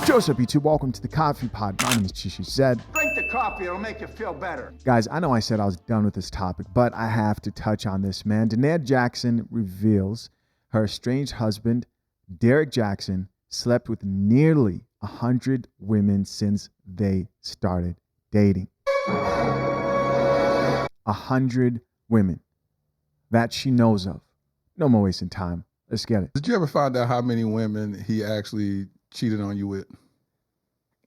Joseph YouTube, welcome to the Coffee Pod. My name is Chishi Zed. Drink the coffee, it'll make you feel better. Guys, I know I said I was done with this topic, but I have to touch on this, man. JAXN reveals her estranged husband, Derrick JAXN, slept with nearly 100 women since they started dating. 100 women that she knows of. No more wasting time. Let's get it. Did you ever find out how many women he actually cheated on you with?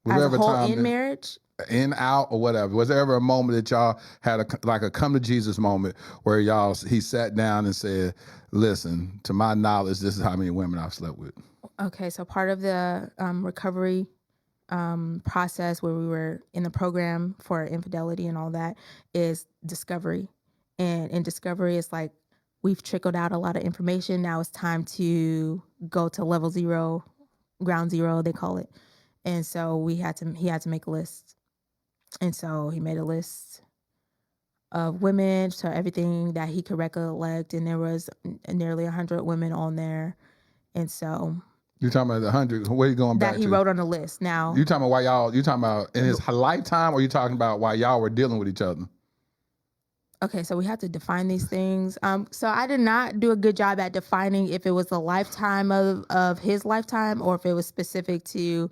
Was As there a ever whole time in marriage? in, out, or whatever? Was there ever a moment that y'all had a come to Jesus moment where he sat down and said, listen, to my knowledge, this is how many women I've slept with? Okay, so part of the recovery process where we were in the program for infidelity and all that is discovery. And in discovery, it's like we've trickled out a lot of information. Now it's time to go to level 0, ground zero, they call it. And so he had to make a list. And so he made a list of women, so everything that he could recollect. And there was nearly 100 women on there. And so You're talking about the 100, where are you going back that to? he wrote on the list. Now You talking about you talking about in his lifetime, or you talking about while y'all were dealing with each other? okay, so we have to define these things. So I did not do a good job at defining if it was the lifetime of his lifetime or if it was specific to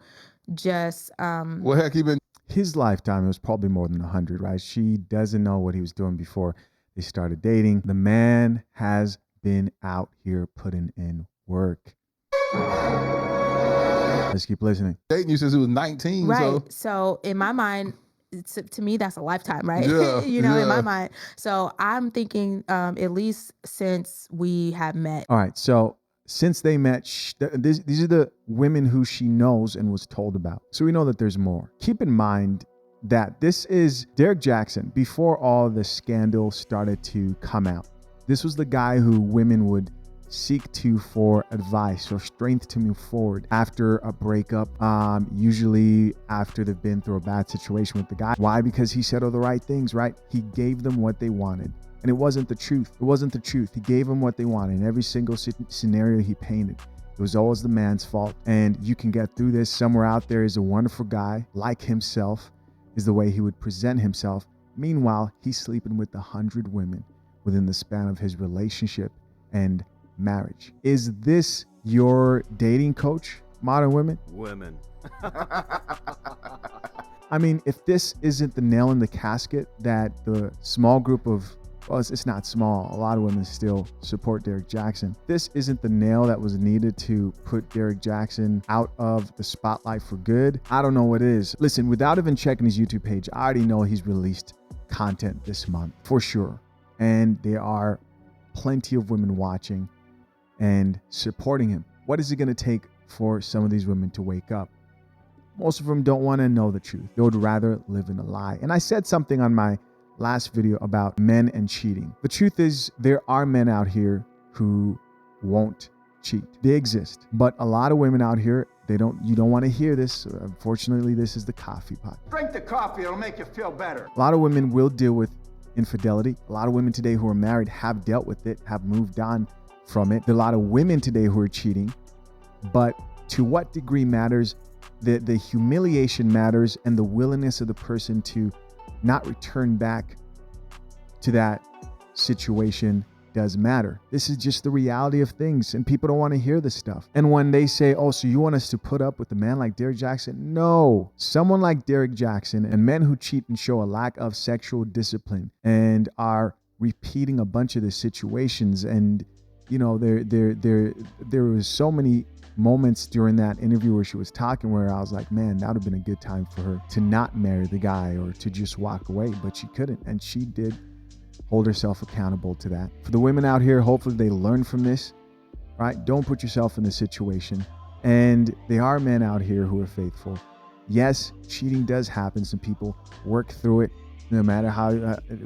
just Well, heck, even His lifetime, it was probably more than 100, right? She doesn't know what he was doing before they started dating. The man has been out here putting in work. Let's keep listening. dating you since he was 19. right. So in my mind, to me, that's a lifetime, right? Yeah, in my yeah. mind. So I'm thinking at least since we have met. All right, so since they met, these are the women who she knows and was told about. So we know that there's more. Keep in mind that this is Derrick JAXN before all the scandal started to come out. This was the guy who women would seek to for advice or strength to move forward after a breakup, usually after they've been through a bad situation with the guy. Why? Because he said all the right things, right? He gave them what they wanted. And it wasn't the truth. It wasn't the truth. He gave them what they wanted. In every single scenario he painted, it was always the man's fault. And you can get through this. Somewhere out there is a wonderful guy like himself, is the way he would present himself. Meanwhile, he's sleeping with 100 women within the span of his relationship and marriage. Is this your dating coach, modern women? Women. I mean, if this isn't the nail in the casket that the small group of, well, it's not small, a lot of women still support Derrick JAXN. This isn't the nail that was needed to put Derrick JAXN out of the spotlight for good. I don't know what is. Listen, without even checking his YouTube page, I already know he's released content this month for sure. And there are plenty of women watching and supporting him. What is it going to take for some of these women to wake up? Most of them don't want to know the truth. They would rather live in a lie. And I said something on my last video about men and cheating. The truth is, there are men out here who won't cheat. They exist. But a lot of women out here, you don't want to hear this. Unfortunately, this is the coffee pot. Drink the coffee, it'll make you feel better. A lot of women will deal with infidelity. A lot of women today who are married have dealt with it, have moved on from it. There are a lot of women today who are cheating, but to what degree matters, the humiliation matters, and the willingness of the person to not return back to that situation does matter. This is just the reality of things, and people don't want to hear this stuff. And when they say, oh, so you want us to put up with a man like Derrick JAXN? No. Someone like Derrick JAXN and men who cheat and show a lack of sexual discipline and are repeating a bunch of the situations, and you know, there was so many moments during that interview where she was talking where I was like, man, that would have been a good time for her to not marry the guy or to just walk away, but she couldn't. And she did hold herself accountable to that. For the women out here, hopefully they learn from this, right? Don't put yourself in this situation. And there are men out here who are faithful. Yes, cheating does happen. Some people work through it. No matter how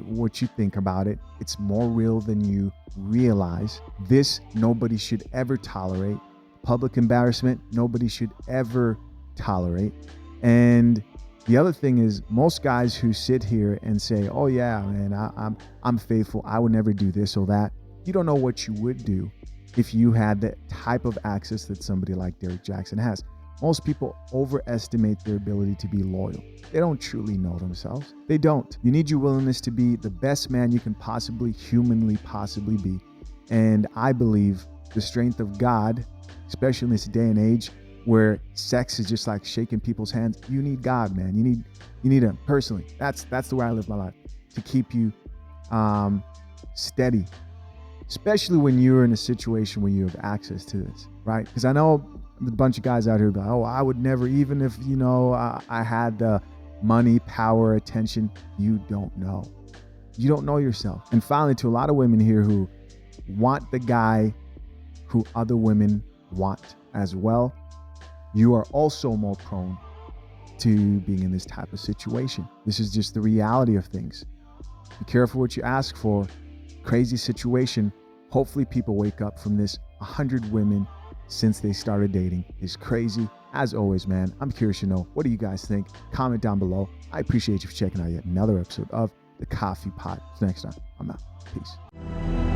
what you think about it, it's more real than you realize. This nobody should ever tolerate. Public embarrassment, nobody should ever tolerate. And the other thing is, most guys who sit here and say, oh yeah, man, I'm faithful, I would never do this or that. You don't know what you would do if you had the type of access that somebody like Derrick JAXN has. Most people overestimate their ability to be loyal. They don't truly know themselves. They don't. You need your willingness to be the best man you can possibly, humanly possibly be. And I believe the strength of God, especially in this day and age where sex is just like shaking people's hands, you need God, man. You need him personally. That's the way I live my life, to keep you steady, especially when you're in a situation where you have access to this, right? Because I know a bunch of guys out here go, oh, I would never, even if, I had the money, power, attention. You don't know. You don't know yourself. And finally, to a lot of women here who want the guy who other women want as well, you are also more prone to being in this type of situation. This is just the reality of things. Be careful what you ask for. Crazy situation. Hopefully people wake up from this. 100 women since they started dating is crazy. As always, man, I'm curious to know, what do you guys think? Comment down below. I appreciate you for checking out yet another episode of The Coffee Pot. Till next time, I'm out. Peace.